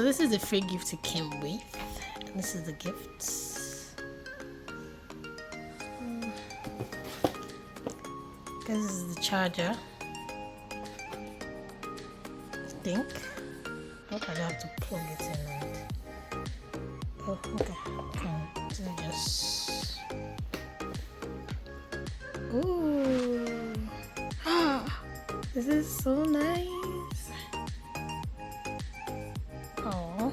So this is the free gift it came with, and this is the gifts. This is the charger. I think. Okay, I have to plug it in and. Oh, okay. This is just. Ooh. This is so nice. Oh.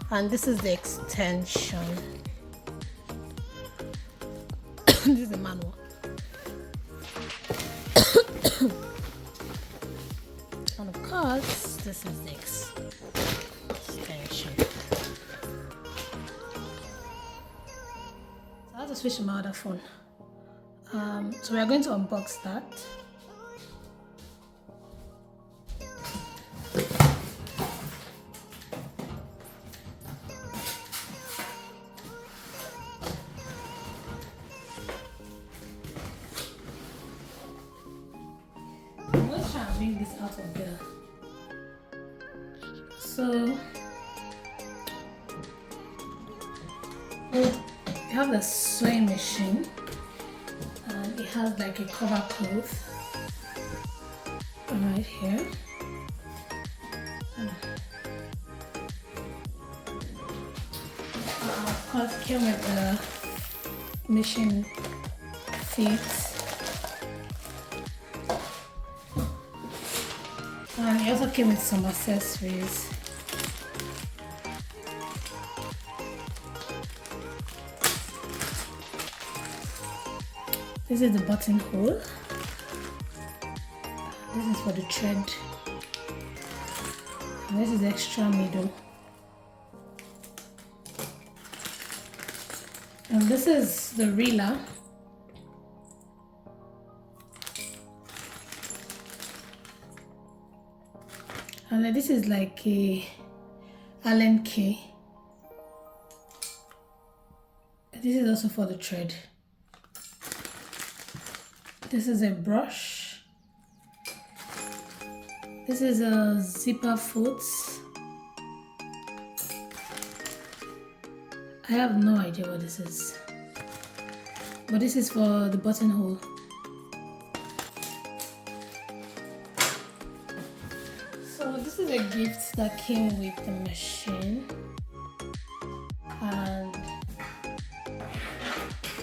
And this is the extension. This is the manual. And of course, this is the extension. So I have to switch to my other phone. So we are going to unbox that. Let's try and bring this out of there. So we have the sewing machine, and it has like a cover cloth right here. Of course, it came with the machine feet. And it also came with some accessories. This is the buttonhole. This is for the thread. And this is the extra needle. And this is the reeler. And then this is like a Allen key. This is also for the thread. This is a brush. This is a zipper foot. I have no idea what this is, but this is for the buttonhole. So this is a gift that came with the machine, and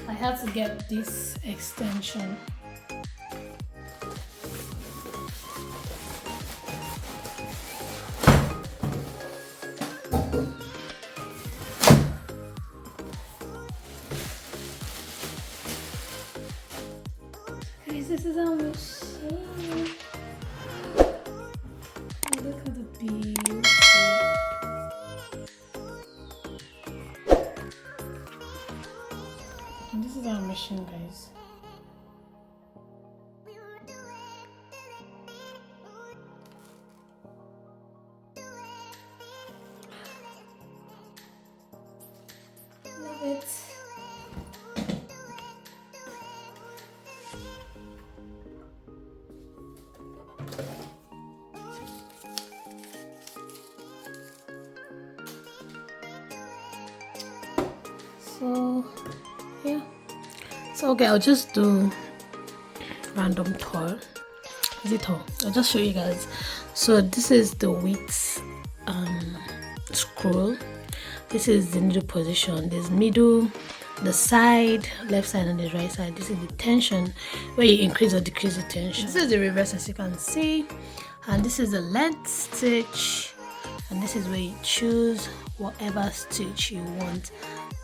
I had to get this extension. Guys, this is our machine. Look at the beauty. And this is our machine, guys. Love it. So yeah, so okay, I'll just do random tour. Is it all? I'll just show you guys. So this is the width scroll. This is the needle position. There's middle, the side, left side, and the right side. This is the tension, where you increase or decrease the tension. This is the reverse, as you can see, and this is the length stitch, and this is where you choose whatever stitch you want.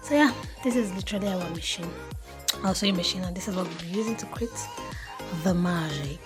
So yeah, this is literally our machine, our sewing machine, and this is what we'll be using to create the magic.